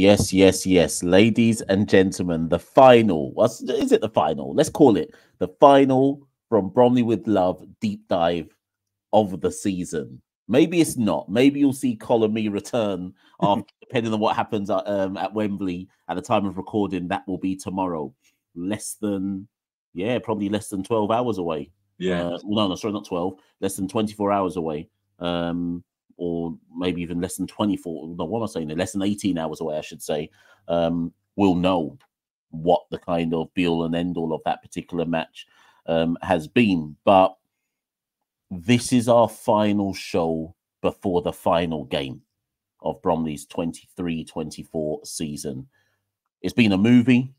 Yes, yes, yes. Ladies and gentlemen, the final. Is it the final? Let's call it the final From Bromley with Love deep dive of the season. Maybe it's not. Maybe you'll see Colin me return after, depending on what happens at Wembley at the time of recording. That will be tomorrow. Probably less than 12 hours away. Yeah. No, sorry, not 12. Less than 24 hours away. Or maybe even less than 24. No, what am I saying? Less than 18 hours away, I should say. We'll know what the kind of be all and end all of that particular match has been. But this is our final show before the final game of Bromley's 23-24 season. It's been a movie.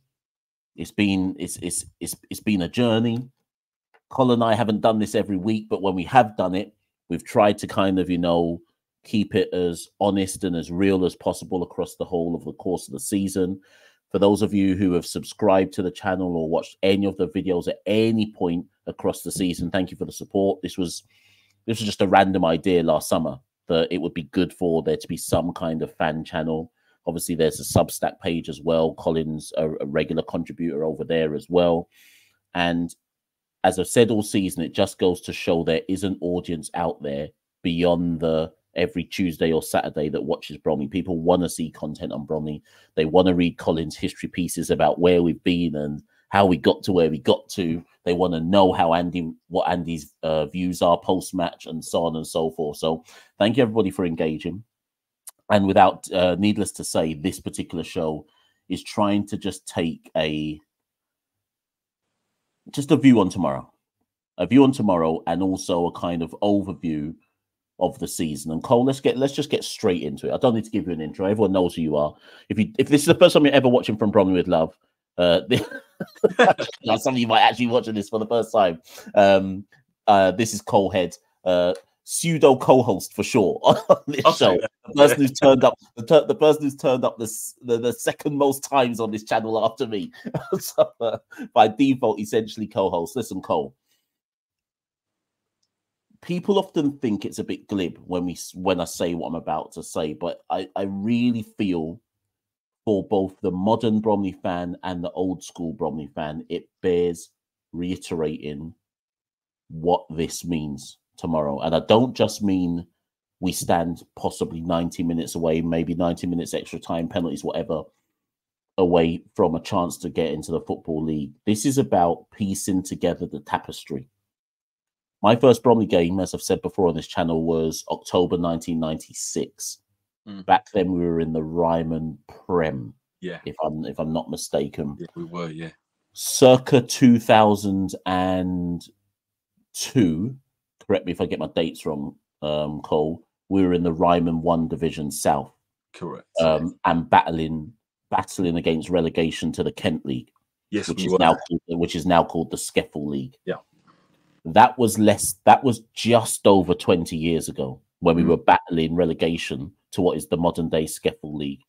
It's been a journey. Colin and I haven't done this every week, but when we have done it, we've tried to kind of, keep it as honest and as real as possible across the whole of the course of the season. For those of you who have subscribed to the channel or watched any of the videos at any point across the season, thank you for the support. This was just a random idea last summer that it would be good for there to be some kind of fan channel. Obviously, there's a Substack page as well. Colin's a regular contributor over there as well. And as I've said all season, it just goes to show there is an audience out there beyond the every Tuesday or Saturday that watches Bromley. People want to see content on Bromley. They want to read Colin's history pieces about where we've been and how we got to where we got to. They want to know what Andy's views are post-match and so on and so forth. So thank you everybody for engaging. And without needless to say, this particular show is trying to just take a view on tomorrow. A view on tomorrow and also a kind of overview of the season. And Cole, let's just get straight into it. I don't need to give you an intro. Everyone knows who you are. If this is the first time you're ever watching From Bromley with Love, some of you might actually watching this for the first time. This is Cole Head, pseudo co-host for sure on this show. The person who's turned up, the person who's turned up the second most times on this channel after me. So, by default, essentially co-host. Listen, Cole. People often think it's a bit glib when I say what I'm about to say, but I really feel for both the modern Bromley fan and the old school Bromley fan, it bears reiterating what this means tomorrow. And I don't just mean we stand possibly 90 minutes away, maybe 90 minutes extra time, penalties, whatever, away from a chance to get into the Football League. This is about piecing together the tapestry. My first Bromley game, as I've said before on this channel, was October 1996. Back then, we were in the Ryman Prem. Yeah, if I'm not mistaken. Yeah, we were. Yeah, circa 2002. Correct me if I get my dates wrong, Cole. We were in the Ryman 1 Division South. Correct. And battling against relegation to the Kent League. Yes, which is now called the Skeffel League. Yeah. That was just over 20 years ago when we were battling relegation to what is the modern day Skeffel League.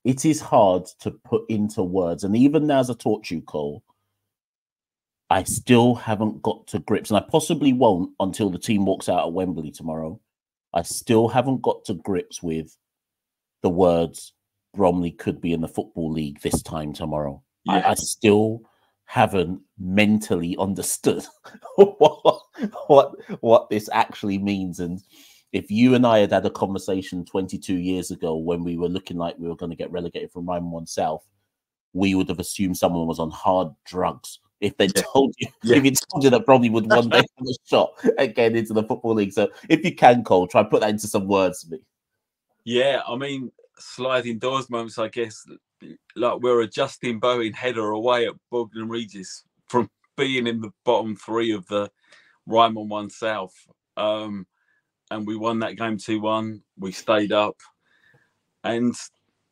It is hard to put into words. And even now, as I talk to you, Cole, I still haven't got to grips, and I possibly won't until the team walks out at Wembley tomorrow. I still haven't got to grips with the words Bromley could be in the Football League this time tomorrow. Yeah. I still haven't mentally understood what this actually means. And if you and I had had a conversation 22 years ago when we were looking like we were going to get relegated from Ryman 1 South, we would have assumed someone was on hard drugs. If they told you, if he told you that Bromley would one day have a shot at getting into the Football League. So if you can, Cole, try and put that into some words for me. Yeah, I mean, sliding doors moments, I guess. Like we're a Justin Bowen header away at Bogdan Regis from being in the bottom 3 of the Ryman 1 South. And we won that game 2-1. We stayed up. And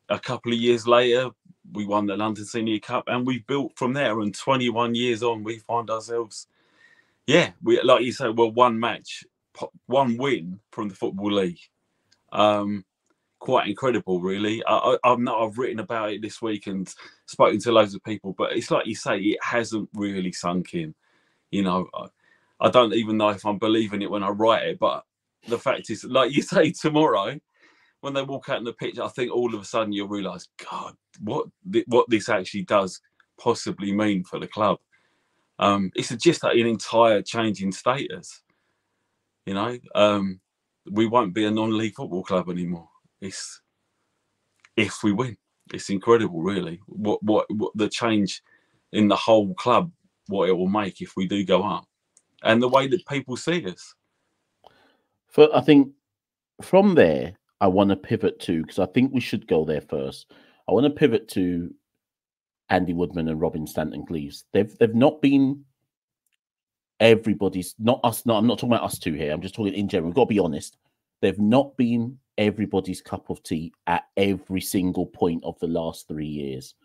a couple of years later, we won the London Senior Cup and we built from there. And 21 years on, we find ourselves, we, like you say, well, one match, one win from the Football League. Quite incredible, really. I've written about it this week and spoken to loads of people, but it's like you say, it hasn't really sunk in. You know, I don't even know if I'm believing it when I write it, but the fact is, like you say, tomorrow when they walk out on the pitch, I think all of a sudden you'll realise, God, what this actually does possibly mean for the club. It's just an entire change in status. You know, we won't be a non-league football club anymore. It's if we win. It's incredible, really. What the change in the whole club, what it will make if we do go up, and the way that people see us. I think from there, I want to pivot to, because I think we should go there first. I want to pivot to Andy Woodman and Robin Stanton-Cleeves. They've not been everybody's, not us. No, I'm not talking about us two here. I'm just talking in general. We've got to be honest. They've not been everybody's cup of tea at every single point of the last 3 years.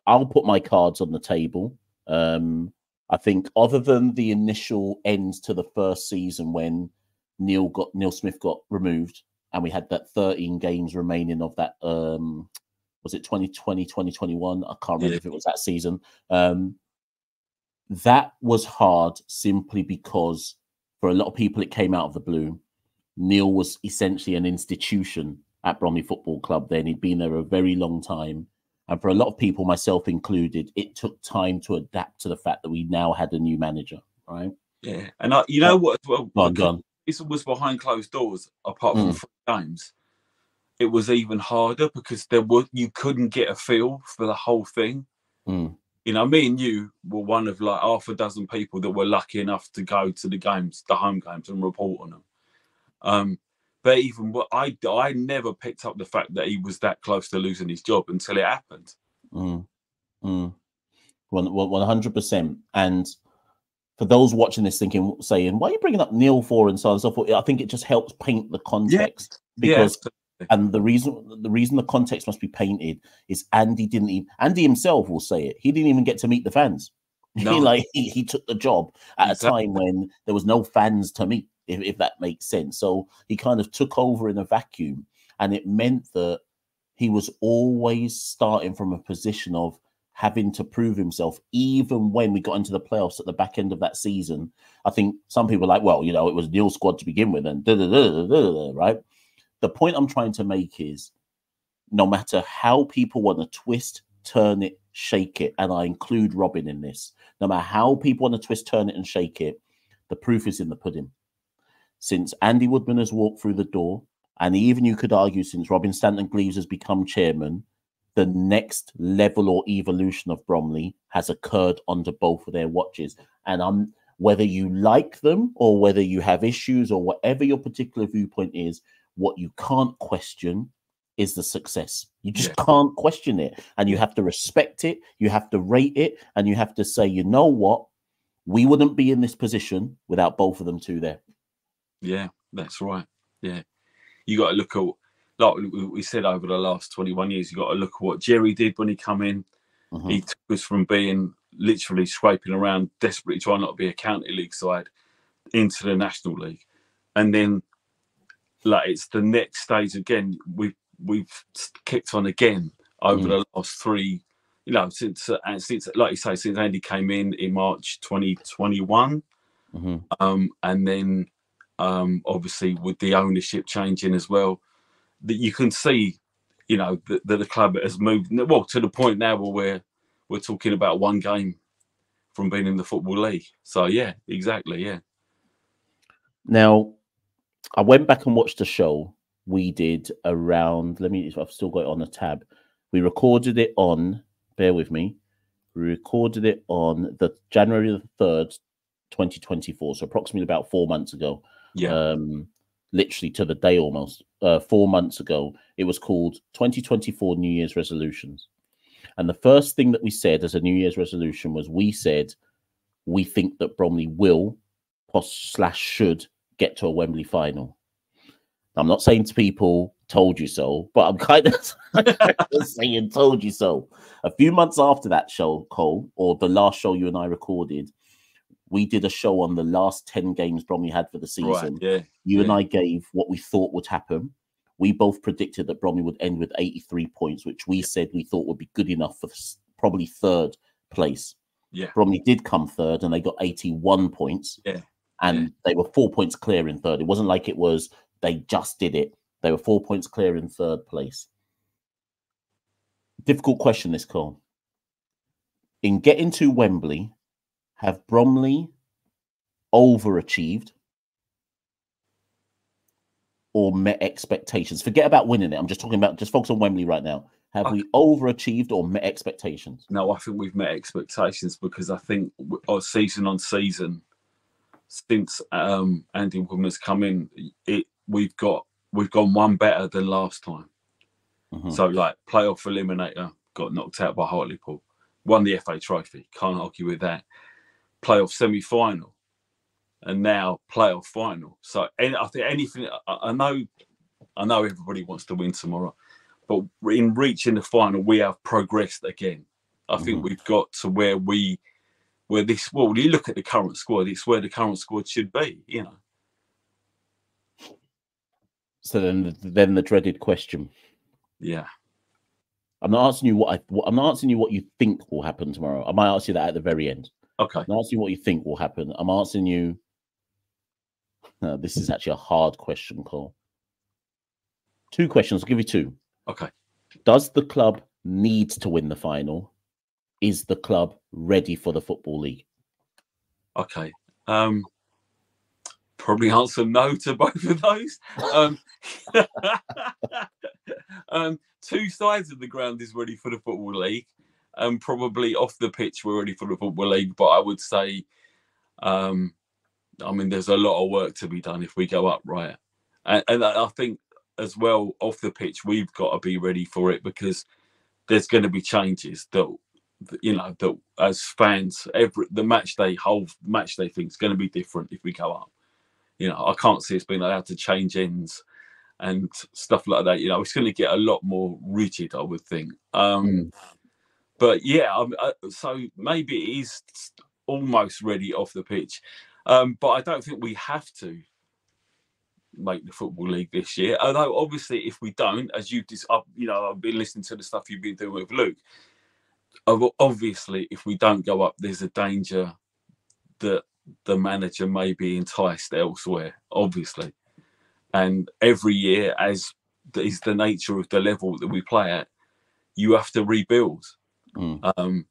I'll put my cards on the table. I think other than the initial ends to the first season when Neil Smith got removed and we had that 13 games remaining of that, was it 2020, 2021? I can't remember if it was that season. That was hard simply because for a lot of people, it came out of the blue. Neil was essentially an institution at Bromley Football Club then. He'd been there a very long time. And for a lot of people, myself included, it took time to adapt to the fact that we now had a new manager, right? Yeah. And you know what as well? This was behind closed doors, apart from 3 games. It was even harder because you couldn't get a feel for the whole thing. You know, me and you were one of like half a dozen people that were lucky enough to go to the games, the home games, and report on them. But even I never picked up the fact that he was that close to losing his job until it happened. 100%. And for those watching this saying, why are you bringing up Neil for and so on and so forth? I think it just helps paint the context. Because and the reason the context must be painted is Andy himself will say it. He didn't even get to meet the fans. No. he took the job at a time when there was no fans to meet, if that makes sense. So he kind of took over in a vacuum, and it meant that he was always starting from a position of having to prove himself, even when we got into the playoffs at the back end of that season. I think some people were like, well, you know, it was Neil's squad to begin with, and right? The point I'm trying to make is no matter how people want to twist, turn it, shake it, and I include Robin in this, no matter how people want to twist, turn it, and shake it, the proof is in the pudding. Since Andy Woodman has walked through the door, and even you could argue since Robin Stanton-Cleeves has become chairman, the next level or evolution of Bromley has occurred under both of their watches. And whether you like them or whether you have issues or whatever your particular viewpoint is, what you can't question is the success. You just can't question it. And you have to respect it. You have to rate it. And you have to say, you know what? We wouldn't be in this position without both of them two there. Yeah, that's right. Yeah. You got to look at, like we said over the last 21 years, you got to look at what Jerry did when he come in. He took us from being literally scraping around, desperately trying not to be a county league side, into the National League. And then, like, it's the next stage again. We've kicked on again over the last 3, you know, since like you say, since Andy came in March 2021, and then obviously with the ownership changing as well, that you can see, you know, that the club has moved well to the point now where we're talking about 1 game from being in the Football League. So yeah, exactly, yeah. Now, I went back and watched a show we did around, I've still got it on a tab. We recorded it on, bear with me, we recorded it on the January the 3rd, 2024. So approximately about 4 months ago. Yeah. Literally to the day almost, 4 months ago. It was called 2024 New Year's Resolutions. And the first thing that we said as a New Year's resolution was we said, we think that Bromley will / should get to a Wembley final. I'm not saying to people, told you so, but I'm kind of saying told you so. A few months after that show, Cole, or the last show you and I recorded, we did a show on the last 10 games Bromley had for the season. Right, yeah, you and I gave what we thought would happen. We both predicted that Bromley would end with 83 points, which we said we thought would be good enough for probably 3rd place. Yeah. Bromley did come 3rd and they got 81 points. Yeah. And they were 4 points clear in 3rd. It wasn't like it was they just did it. They were 4 points clear in third place. Difficult question, this, Colin. In getting to Wembley, have Bromley overachieved or met expectations? Forget about winning it. I'm just talking about, just focus on Wembley right now. Have we overachieved or met expectations? No, I think we've met expectations, because I think season on season, since Andy Woodman's come in, we've gone one better than last time. So, like, playoff eliminator, got knocked out by Hartlepool, won the FA Trophy, can't argue with that. Playoff semi-final, and now playoff final. So, I think anything. I know everybody wants to win tomorrow, but in reaching the final, we have progressed again. I think we've got to where you look at the current squad, it's where the current squad should be, you know. So then the dreaded question. Yeah. I'm not asking you I'm not asking you what you think will happen tomorrow. I might ask you that at the very end. Okay. I'm not asking you what you think will happen. I'm asking you. This is actually a hard question, Cole. 2 questions. I'll give you 2. Okay. Does the club need to win the final? Is the club ready for the Football League? Okay. Probably answer no to both of those. 2 sides of the ground is ready for the Football League. Probably off the pitch we're ready for the Football League, but I would say, there's a lot of work to be done if we go up, right? And I think as well, off the pitch, we've got to be ready for it, because there's going to be changes that as fans, the match day thing is going to be different if we go up. I can't see us being allowed to change ends and stuff like that. It's going to get a lot more rigid, I would think. But yeah, so maybe it is almost ready off the pitch. But I don't think we have to make the Football League this year. Although obviously, if we don't, as I've been listening to the stuff you've been doing with Luke. Obviously, if we don't go up, there's a danger that the manager may be enticed elsewhere, obviously. And every year, as is the nature of the level that we play at, you have to rebuild. And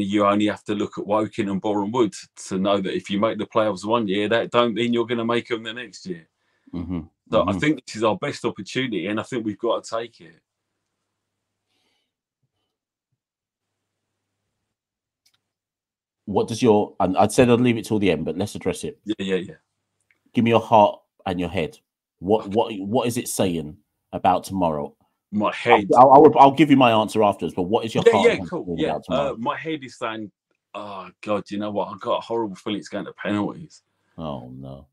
you only have to look at Woking and Boreham Wood to know that if you make the playoffs one year, that don't mean you're going to make them the next year. So I think this is our best opportunity, and I think we've got to take it. What does your... And I'd said I'd leave it till the end, but let's address it. Yeah. Give me your heart and your head. What is it saying about tomorrow? My head... I'll give you my answer afterwards, but what is your heart and cool. about tomorrow? My head is saying, oh, God, you know what? I've got a horrible feeling it's going to penalties. Oh, no.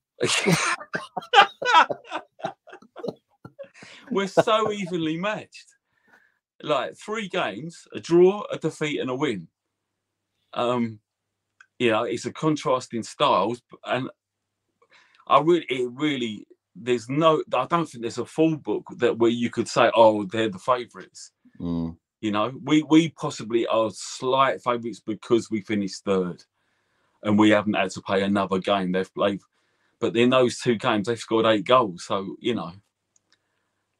We're so evenly matched. Like 3 games, a draw, a defeat, and a win. It's a contrast in styles, and I don't think there's a full book where you could say, oh, they're the favourites. We possibly are slight favourites because we finished 3rd, and we haven't had to play another game. They've played, but in those 2 games they've scored 8 goals. So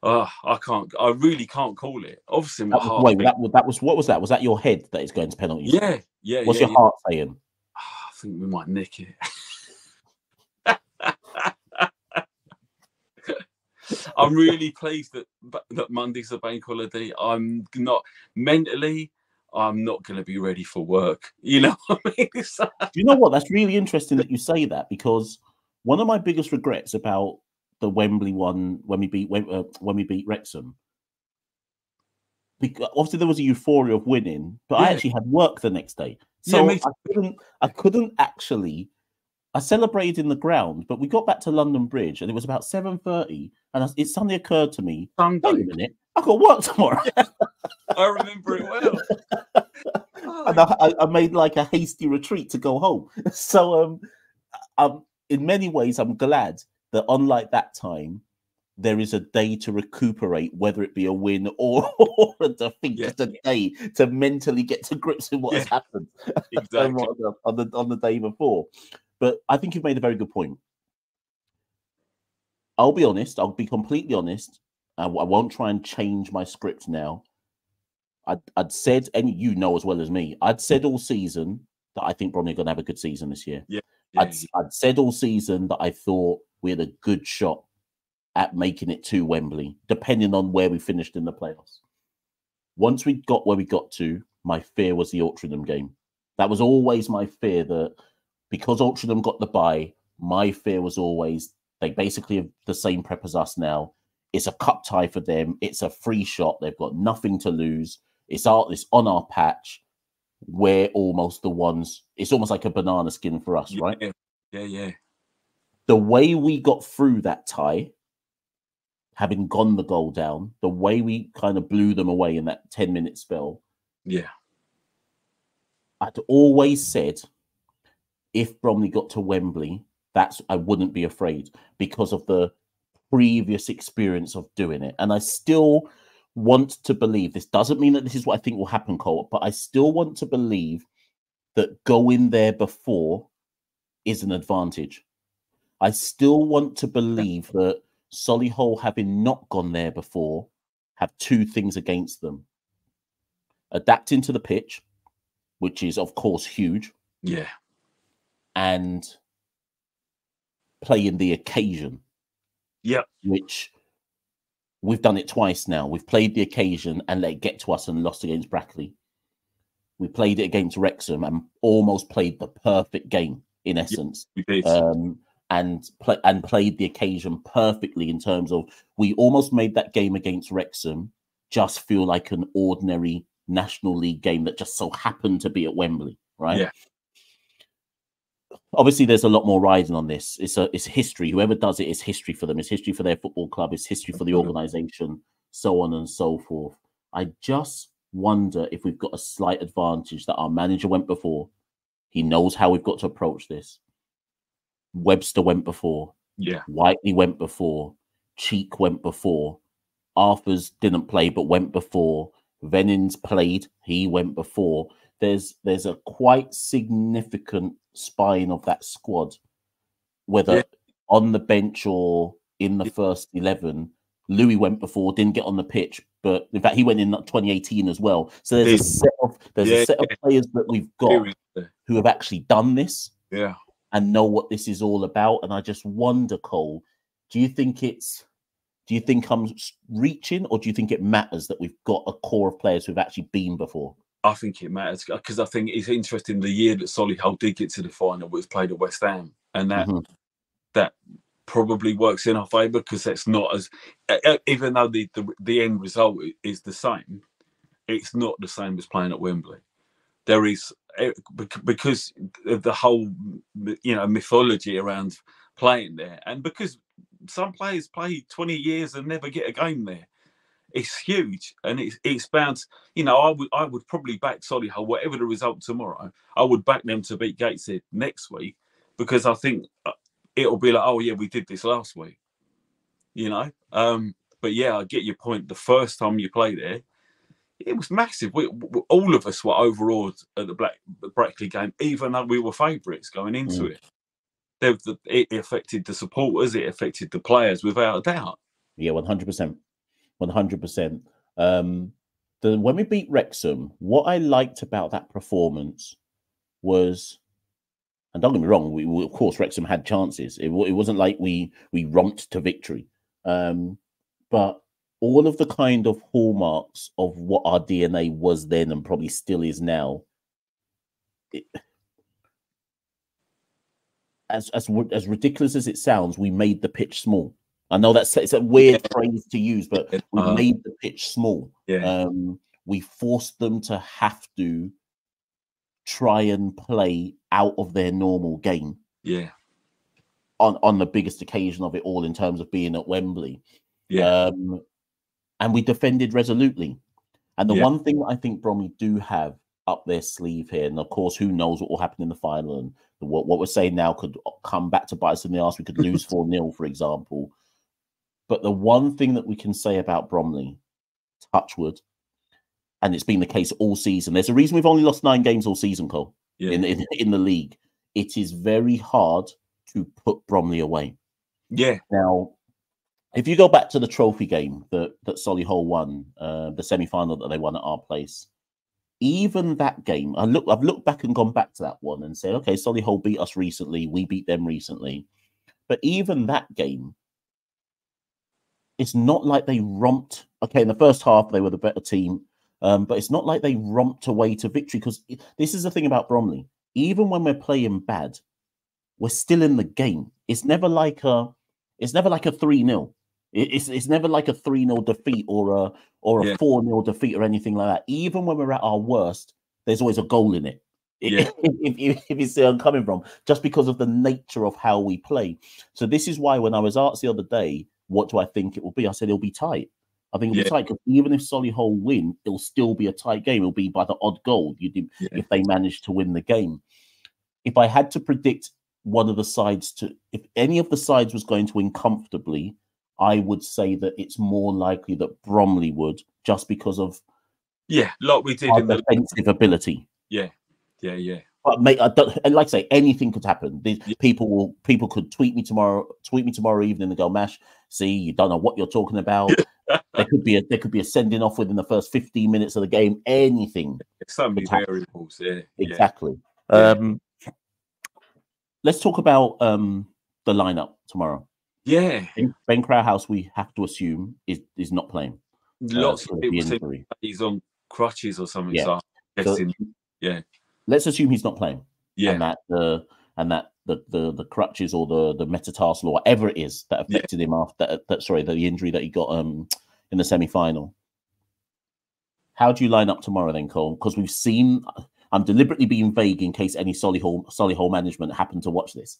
I really can't call it. Obviously, my heart. Wait, what was that? Was that your head that is going to penalties? Yeah. What's your heart saying? I think we might nick it. I'm really pleased that Monday's a bank holiday. I'm not mentally. I'm not going to be ready for work. You know what I mean? You know what? That's really interesting that you say that, because one of my biggest regrets about the Wembley one when we beat Wrexham, because obviously there was a euphoria of winning, but I actually had work the next day, so I couldn't actually. I celebrated in the ground, but we got back to London Bridge and it was about 7:30, and it suddenly occurred to me, wait a minute, I've got work tomorrow. I remember it well. And I made like a hasty retreat to go home. So in many ways, I'm glad that unlike that time, there is a day to recuperate, whether it be a win or a defeat, just a day to mentally get to grips with what has happened exactly on the day before. But I think you've made a very good point. I'll be honest. I'll be completely honest. I won't try and change my script now. I'd said, and you know as well as me, I'd said all season that I think Bromley are going to have a good season this year. Yeah. I'd said all season that I thought we had a good shot at making it to Wembley, depending on where we finished in the playoffs. Once we got where we got to, my fear was the Altrincham game. That was always my fear, that because Altrincham got the bye, my fear was always they basically have the same prep as us now. It's a cup tie for them. It's a free shot. They've got nothing to lose. It's on our patch. We're almost the ones. It's almost like a banana skin for us, right? Yeah. The way we got through that tie, having gone the goal down, the way we kind of blew them away in that 10-minute spell. Yeah. I'd always said if Bromley got to Wembley, I wouldn't be afraid because of the previous experience of doing it. And I still want to believe, this doesn't mean that this is what I think will happen, Cole, but I still want to believe that going there before is an advantage. I still want to believe that Solihull, having not gone there before, have two things against them. Adapting to the pitch, which is, of course, huge. Yeah. And playing the occasion. Yep. Which we've done it twice now. We've played the occasion and let it get to us and lost against Brackley. We played it against Wrexham and almost played the perfect game, in essence. Yep, we did. And played the occasion perfectly in terms of we almost made that game against Wrexham just feel like an ordinary National League game that just so happened to be at Wembley, right? Yeah. Obviously, there's a lot more riding on this. It's history. Whoever does it is history for them. It's history for their football club. It's history for the organisation, so on and so forth. I just wonder if we've got a slight advantage that our manager went before. He knows how we've got to approach this. Webster went before. Yeah. Whiteley went before. Cheek went before. Arthurs didn't play but went before. Vennins played. He went before. There's a quite significant spine of that squad, whether on the bench or in the first 11. Louis went before, didn't get on the pitch, but in fact he went in 2018 as well. So there's a set of players that we've got who have actually done this, and know what this is all about. And I just wonder, Cole, do you think I'm reaching, or do you think it matters that we've got a core of players who've actually been before? I think it matters because I think it's interesting. The year that Solihull did get to the final was played at West Ham, and that probably works in our favour because that's not as, even though the end result is the same, it's not the same as playing at Wembley. There is, because of the whole mythology around playing there, and because some players play 20 years and never get a game there. It's huge, and it's bound. I would probably back Solihull, whatever the result tomorrow. I would back them to beat Gateshead next week because I think it'll be like, oh yeah, we did this last week, But yeah, I get your point. The first time you played there, it was massive. All of us were overawed at the Brackley game, even though we were favourites going into it. It affected the supporters, it affected the players without a doubt. Yeah, 100%. 100%. When we beat Wrexham, what I liked about that performance was, and don't get me wrong, of course Wrexham had chances. It wasn't like we romped to victory, but all of the kind of hallmarks of what our DNA was then and probably still is now. As ridiculous as it sounds, we made the pitch small. I know it's a weird phrase to use, but we made the pitch small. Yeah. We forced them to have to try and play out of their normal game. Yeah. On the biggest occasion of it all, in terms of being at Wembley. Yeah. And we defended resolutely. And the one thing that I think Bromley do have up their sleeve here, and of course, who knows what will happen in the final, and what we're saying now could come back to bite us in the arse. We could lose 4-0, for example. But the one thing that we can say about Bromley, touchwood, and it's been the case all season. There's a reason we've only lost 9 games all season, Cole, in the league. It is very hard to put Bromley away. Yeah. Now, if you go back to the trophy game that Solihull won, the semi-final that they won at our place, even that game, I've looked back and gone back to that one and said, okay, Solihull beat us recently, we beat them recently, but even that game, it's not like they romped. Okay, in the first half they were the better team, but it's not like they romped away to victory, because this is the thing about Bromley. Even when we're playing bad, we're still in the game. It's never like a 3-0. It's never like a 3-0 defeat or a 4-0 defeat or anything like that. Even when we're at our worst, there's always a goal in it. Yeah. If you see where I'm coming from, just because of the nature of how we play. So this is why when I was asked the other day, what do I think it will be? I said it'll be tight. I think it'll be tight, because even if Solihull win, it'll still be a tight game. It'll be by the odd goal if they manage to win the game. If I had to predict one of the sides if any of the sides was going to win comfortably, I would say that it's more likely that Bromley would, just because of like we did our in the defensive ability. Yeah. But mate, and like I say, anything could happen. People could tweet me tomorrow evening and go, Mash, see, you don't know what you're talking about. there could be a sending off within the first 15 minutes of the game. Anything. So many variables. Yeah. Exactly. Yeah. Let's talk about the lineup tomorrow. Yeah. Ben Crowhouse, we have to assume is not playing. Lots of people think he's on crutches or something. Yeah. So yeah. Let's assume he's not playing. Yeah. And that the crutches or the metatarsal or whatever it is that affected him after the injury that he got in the semi-final. How do you line up tomorrow then, Cole? Because we've seen. I'm deliberately being vague in case any Solihull management happen to watch this.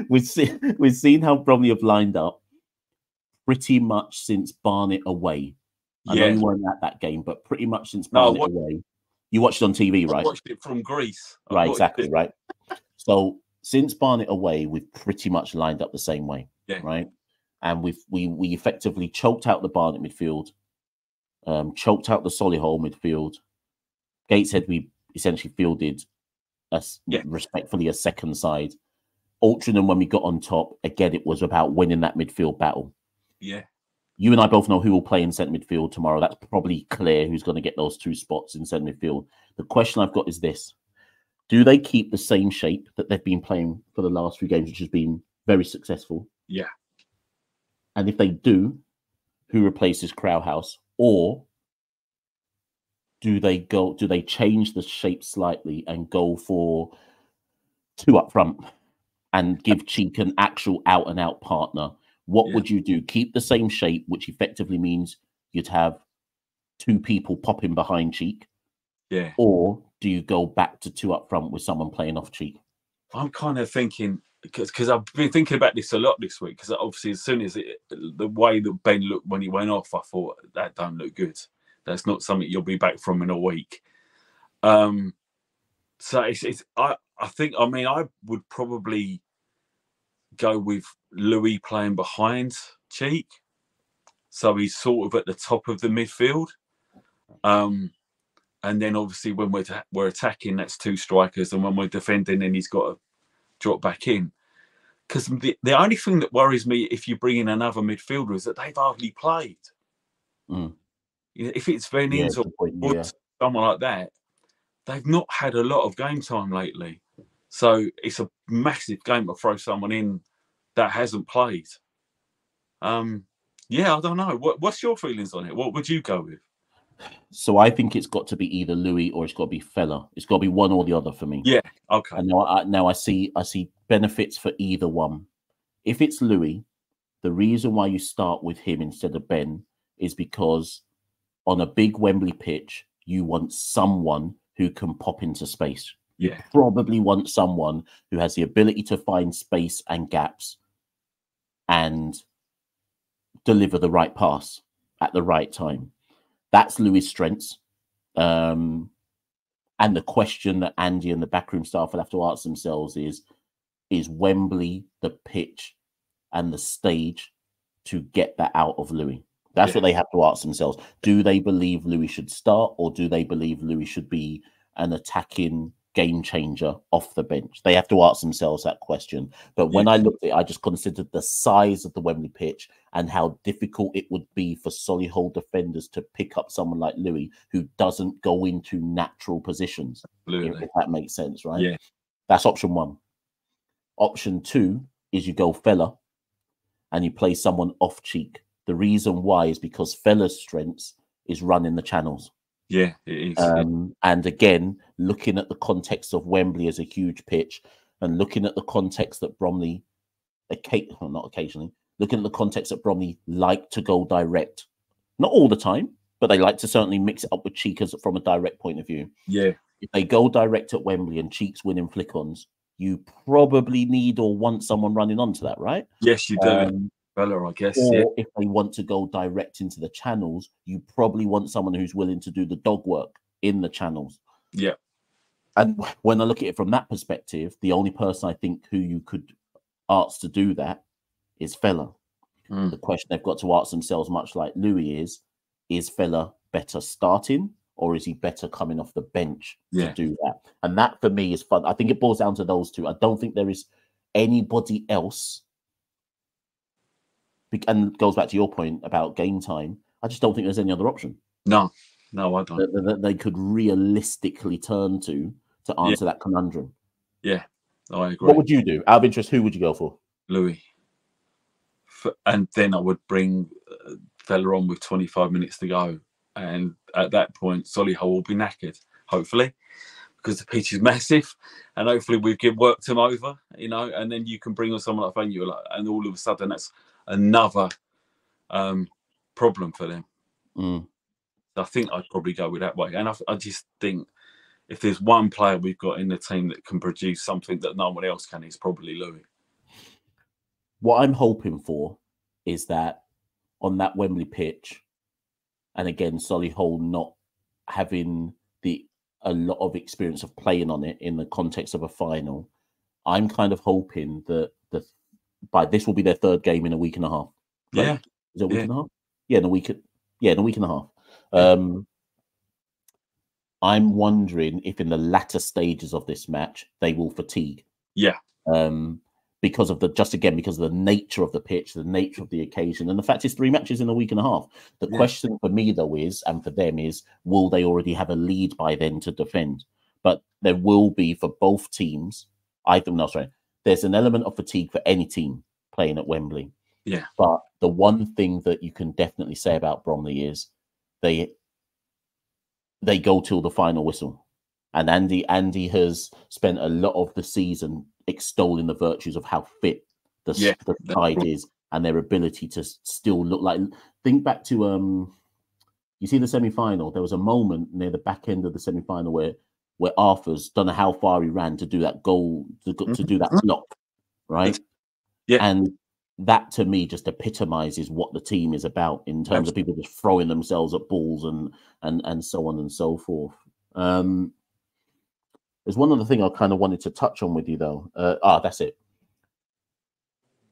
We've seen how Bromley have lined up pretty much since Barnet away. I know you weren't at that game, but pretty much since Barnet away. You watched it on TV, right? I watched it from Greece. Right, exactly, right. So since Barnet away, we've pretty much lined up the same way, right? And we effectively choked out the Barnet midfield, choked out the Solihull midfield. Gateshead, we essentially fielded respectfully a second side. Altrincham, when we got on top, again, it was about winning that midfield battle. Yeah. You and I both know who will play in centre midfield tomorrow. That's probably clear who's going to get those 2 spots in centre midfield. The question I've got is this. Do they keep the same shape that they've been playing for the last few games, which has been very successful? Yeah. And if they do, who replaces Crowhouse? Or do they change the shape slightly and go for 2 up front and give Cheek an actual out-and-out partner? What would you do? Keep the same shape, which effectively means you'd have 2 people popping behind Cheek. Yeah. Or do you go back to 2 up front with someone playing off Cheek? I'm kind of thinking, because I've been thinking about this a lot this week, because obviously as soon as the way that Ben looked when he went off, I thought, that don't look good. That's not something you'll be back from in a week. So I think, I would probably go with Louis playing behind Cheek, so he's sort of at the top of the midfield, and then obviously when we're attacking, that's 2 strikers, and when we're defending, then he's got to drop back in. Because the only thing that worries me if you bring in another midfielder is that they've hardly played. If it's Vennings or someone like that, they've not had a lot of game time lately, so it's a massive game to throw someone in that hasn't played. I don't know. What's your feelings on it? What would you go with? So I think it's got to be either Louis or it's got to be Fella. It's got to be one or the other for me. Yeah. Okay. And now I see benefits for either one. If it's Louis, the reason why you start with him instead of Ben is because on a big Wembley pitch, you want someone who can pop into space. You probably want someone who has the ability to find space and gaps and deliver the right pass at the right time. That's Louis' strengths. And the question that Andy and the backroom staff will have to ask themselves is Wembley the pitch and the stage to get that out of Louis? That's what they have to ask themselves. Do they believe Louis should start, or do they believe Louis should be an attacking game changer off the bench? They have to ask themselves that question. But when I looked at it, I just considered the size of the Wembley pitch and how difficult it would be for Solihull defenders to pick up someone like Louis, who doesn't go into natural positions. If that makes sense, right? Yeah. That's option one. Option two is you go Fella and you play someone off Cheek. The reason why is because Fella's strengths is running the channels. Yeah, it is. And again, looking at the context of Wembley as a huge pitch, and looking at the context that Bromley, not occasionally, looking at the context that Bromley like to go direct. Not all the time, but they like to certainly mix it up with Cheek from a direct point of view. Yeah. If they go direct at Wembley and Cheek's winning flick-ons, you probably need or want someone running onto that, right? Yes, you do. Fella, I guess. Or if they want to go direct into the channels, you probably want someone who's willing to do the dog work in the channels. Yeah. And when I look at it from that perspective, the only person I think who you could ask to do that is Fella. The question they've got to ask themselves, much like Louis is Fella better starting, or is he better coming off the bench to do that? And that for me is fun. I think it boils down to those two. I don't think there is anybody else. And goes back to your point about game time. I just don't think there's any other option. No, I don't. That they could realistically turn to answer that conundrum. Yeah, I agree. What would you do? Out of interest, who would you go for? Louis. And then I would bring Fella on with 25 minutes to go. And at that point, Solihull will be knackered, hopefully, because the pitch is massive. And hopefully we can work them over, and then you can bring on someone like Vanu, and all of a sudden that's another problem for them. I think I'd probably go with that way. And I just think if there's one player we've got in the team that can produce something that no one else can, it's probably Louis. What I'm hoping for is that on that Wembley pitch, and again, Solihull not having a lot of experience of playing on it in the context of a final, I'm kind of hoping that by this will be their third game in a week and a half. Right? Yeah. Is it a week and a half? Yeah, in a week and a half. I'm wondering if in the latter stages of this match they will fatigue. Yeah. Because of the nature of the pitch, the nature of the occasion, and the fact it's 3 matches in a week and a half. The question for me though is, and for them is, will they already have a lead by then to defend? But there will be for both teams. There's an element of fatigue for any team playing at Wembley. Yeah. But the one thing that you can definitely say about Bromley is they go till the final whistle. And Andy has spent a lot of the season extolling the virtues of how fit the side is and their ability to still look like. Think back to you see the semi-final. There was a moment near the back end of the semi-final where Arthur's don't know how far he ran to do that goal to do that block, right? Yeah, and that to me just epitomizes what the team is about in terms of people just throwing themselves at balls and so on and so forth. There's one other thing I kind of wanted to touch on with you though. That's it.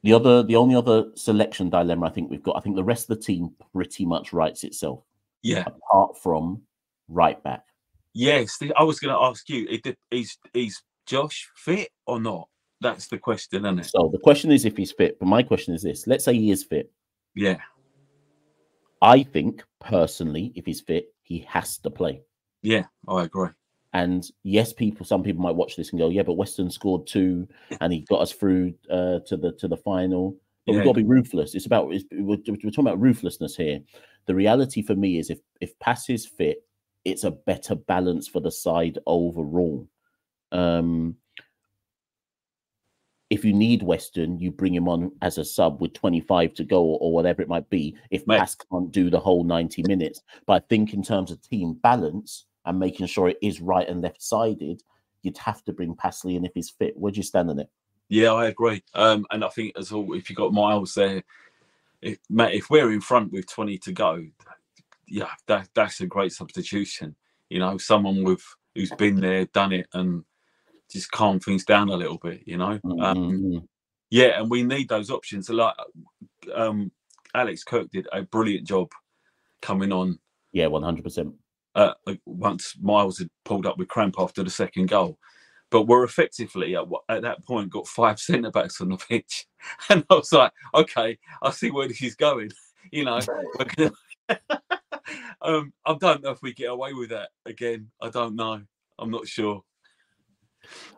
The only other selection dilemma I think we've got, I think the rest of the team pretty much writes itself. Yeah. Apart from right back. Yes, I was going to ask you, is Josh fit or not? That's the question, isn't it? So the question is if he's fit, but my question is this. Let's say he is fit. Yeah. I think, personally, if he's fit, he has to play. Yeah, I agree. And yes, some people might watch this and go, yeah, but Weston scored 2 and he got us through to the final. But we've got to be ruthless. We're talking about ruthlessness here. The reality for me is if Pass is fit, it's a better balance for the side overall. If you need Weston, you bring him on as a sub with 25 to go or whatever it might be, if Pass can't do the whole 90 minutes. But I think in terms of team balance and making sure it is right and left-sided, you'd have to bring Passley in if he's fit. Where do you stand on it? Yeah, I agree. And I think as well, if you've got Miles there, if we're in front with 20 to go, yeah, that's a great substitution. You know, someone who's been there, done it, and just calm things down a little bit, you know. Yeah, and we need those options. Like Alex Kirk did a brilliant job coming on. Yeah, 100%. Once Miles had pulled up with cramp after the second goal, but we're effectively at that point got 5 centre backs on the pitch, and I was like, okay, I see where this is going. You know, I don't know if we get away with that again. I don't know. I'm not sure.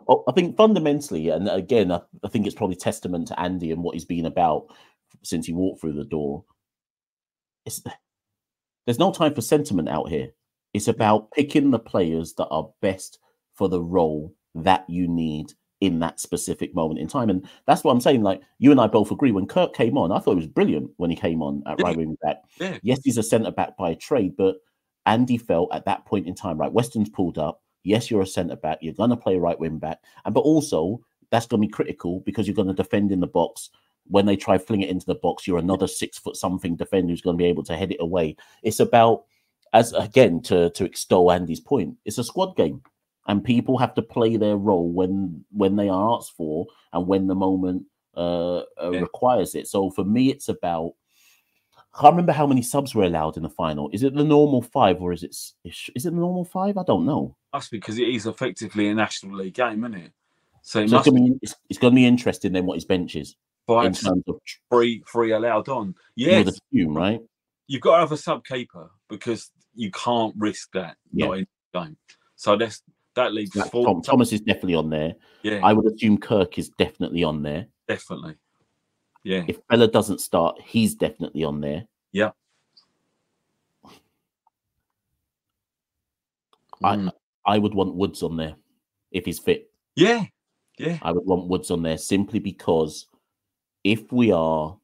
Well, I think fundamentally, and again, I think it's probably testament to Andy and what he's been about since he walked through the door. There's no time for sentiment out here. It's about picking the players that are best for the role that you need in that specific moment in time. And that's what I'm saying. Like, you and I both agree. When Kirk came on, I thought it was brilliant when he came on at right wing back. Yeah. Yes, he's a centre back by trade, but Andy felt at that point in time, right, Weston's pulled up. Yes, you're a centre back. You're going to play right wing back. But also, that's going to be critical because you're going to defend in the box. When they try fling it into the box, you're another 6 foot something defender who's going to be able to head it away. It's about, as again, to extol Andy's point, it's a squad game. And people have to play their role when they are asked for and when the moment requires it. So for me, it's about, I can't remember how many subs were allowed in the final. Is it the normal 5 or is it the normal 5? I don't know. That's because it is effectively a National League game, isn't it? So it's going to be interesting then what his bench is. In terms of three allowed on. Yes. You would assume, right? You've got to have a sub keeper because you can't risk that not in the game. So that leaves Thomas is definitely on there. Yeah. I would assume Kirk is definitely on there. Definitely. Yeah. If Bella doesn't start, he's definitely on there. Yeah. I would want Woods on there if he's fit. Yeah. Yeah. I would want Woods on there simply because if we are,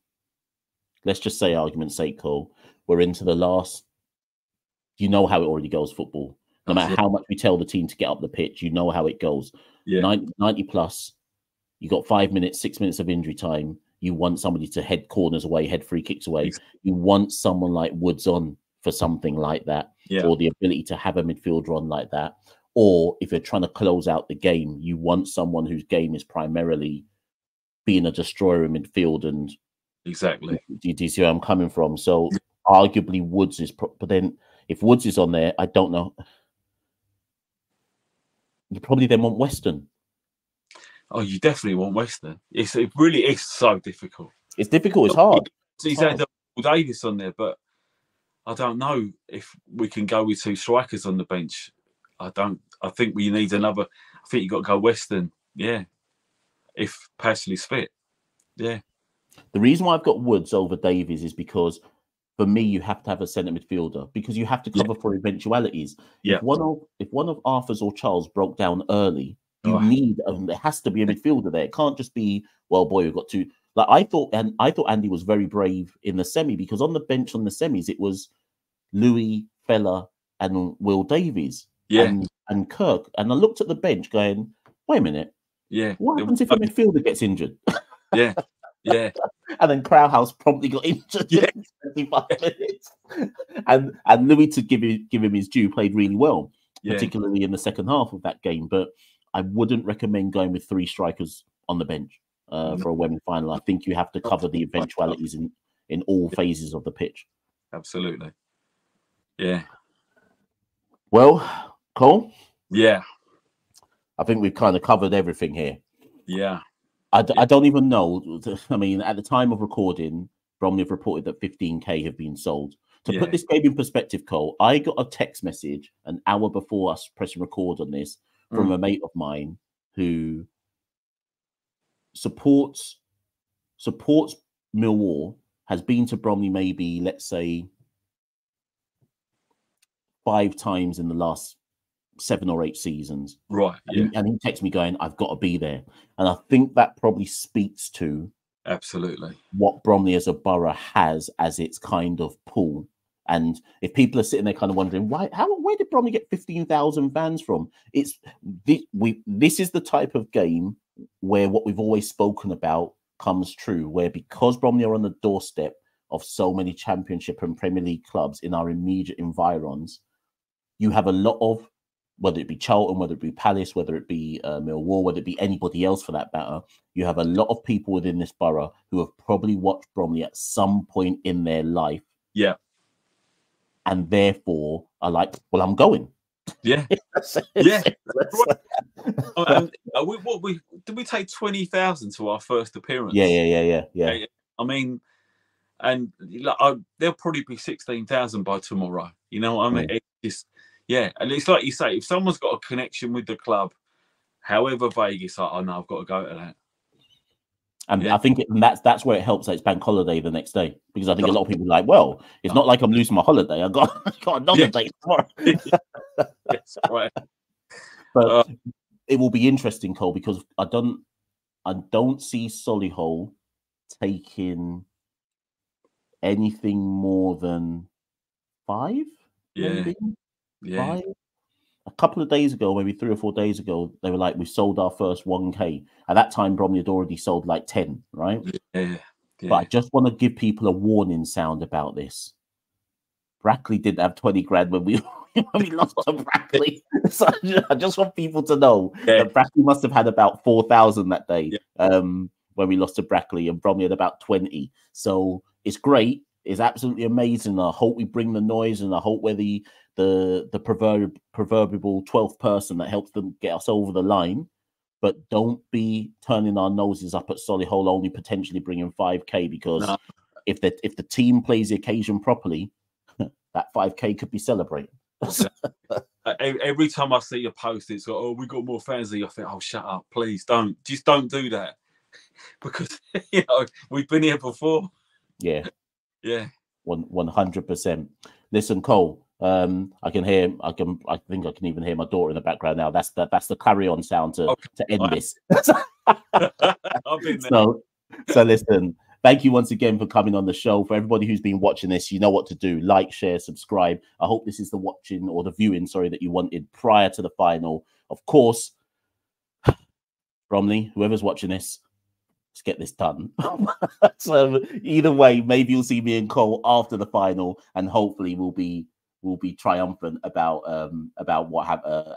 let's just say, argument's sake, Cole, we're into the last, you know how it already goes, football. No matter how much we tell the team to get up the pitch, you know how it goes. Yeah. 90 plus, you got 5 minutes, 6 minutes of injury time. You want somebody to head corners away, head free kicks away. Exactly. You want someone like Woods on for something like that, or the ability to have a midfielder on like that. Or if you're trying to close out the game, you want someone whose game is primarily being a destroyer in midfield. And exactly, do you see where I'm coming from? So arguably Woods is, but then if Woods is on there, I don't know. You probably then want Weston. Oh, you definitely want Weston. It really is so difficult. It's difficult. It's hard. He's had Davis on there, but I don't know if we can go with 2 strikers on the bench. I think we need another. I think you got to go Weston. Yeah, if Pashley's fit. Yeah. The reason why I've got Woods over Davies is because for me, you have to have a centre midfielder because you have to cover for eventualities. Yeah. If one of Arthur's or Charles broke down early, you need there has to be a midfielder there. It can't just be, well, boy, we've got to. Like I thought Andy was very brave in the semi because on the bench on the semis it was Louis, Fella, and Will Davies. And Kirk. And I looked at the bench going, wait a minute. Yeah. What happens if a midfielder gets injured? Yeah. Yeah. And then Crowhouse promptly got injured in 25 minutes. And Louis, to give him his due, played really well, particularly in the second half of that game. But I wouldn't recommend going with 3 strikers on the bench for a women's final. I think you have to cover the eventualities in all phases of the pitch. Absolutely. Yeah. Well, Cole? Yeah. I think we've kind of covered everything here. Yeah. I don't even know. I mean, at the time of recording, Bromley have reported that 15k have been sold. To put this game in perspective, Cole, I got a text message an hour before us pressing record on this from a mate of mine who supports Millwall, has been to Bromley maybe, let's say, 5 times in the last 7 or 8 seasons. Right. Yeah. And he texts me going, I've got to be there. And I think that probably speaks to absolutely what Bromley as a borough has as its kind of pull. And if people are sitting there kind of wondering, where did Bromley get 15,000 fans from? This is the type of game where what we've always spoken about comes true, where because Bromley are on the doorstep of so many Championship and Premier League clubs in our immediate environs, you have a lot of, whether it be Charlton, whether it be Palace, whether it be Millwall, whether it be anybody else for that matter, you have a lot of people within this borough who have probably watched Bromley at some point in their life. Yeah. And therefore are like, well, I'm going. Yeah, yeah. Right. Did we take 20,000 to our first appearance? Yeah. I mean, and like, there'll probably be 16,000 by tomorrow. You know what I mean? It's just, yeah, and it's like you say, if someone's got a connection with the club, however vague, it's like, oh no, I've got to go to that. And I think that's where it helps that it's bank holiday the next day, because I think a lot of people are like, well, it's not like I'm losing my holiday. I got another day tomorrow. Yes, right. But it will be interesting, Cole, because I don't see Solihull taking anything more than 5, maybe 5. A couple of days ago, maybe 3 or 4 days ago, they were like, we sold our first 1K. At that time, Bromley had already sold like 10, right? Yeah. But I just want to give people a warning sound about this. Brackley didn't have 20 grand when we lost to Brackley. So I just want people to know that Brackley must have had about 4,000 that day when we lost to Brackley, and Bromley had about 20. So it's great. It's absolutely amazing. I hope we bring the noise, and I hope we're the proverbial 12th person that helps them get us over the line. But don't be turning our noses up at Solihull only potentially bringing 5K, because if the team plays the occasion properly, that 5K could be celebrated. Every time I see a post, it's like, oh, we got more fans than you. I think, oh, shut up, please don't do that, because we've been here before. Yeah. 100%. Listen, Cole, I think I can even hear my daughter in the background now. That's the carry on sound to end this. I've been there. So listen, thank you once again for coming on the show. For everybody who's been watching this, you know what to do: like, share, subscribe. I hope this is the viewing that you wanted prior to the final. Of course, Bromley, whoever's watching this, let's get this done. So either way, maybe you'll see me and Cole after the final, and hopefully we'll be triumphant about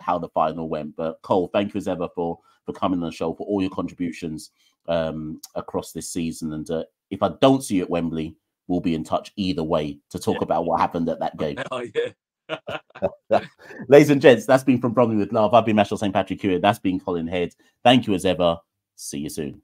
how the final went. But Cole, thank you as ever for coming on the show, for all your contributions across this season. And if I don't see you at Wembley, we'll be in touch either way to talk about what happened at that game. Oh, yeah. Ladies and gents, that's been From Bromley with Love. I've been Machel St. Patrick Hewitt. That's been Colin Head. Thank you as ever. See you soon.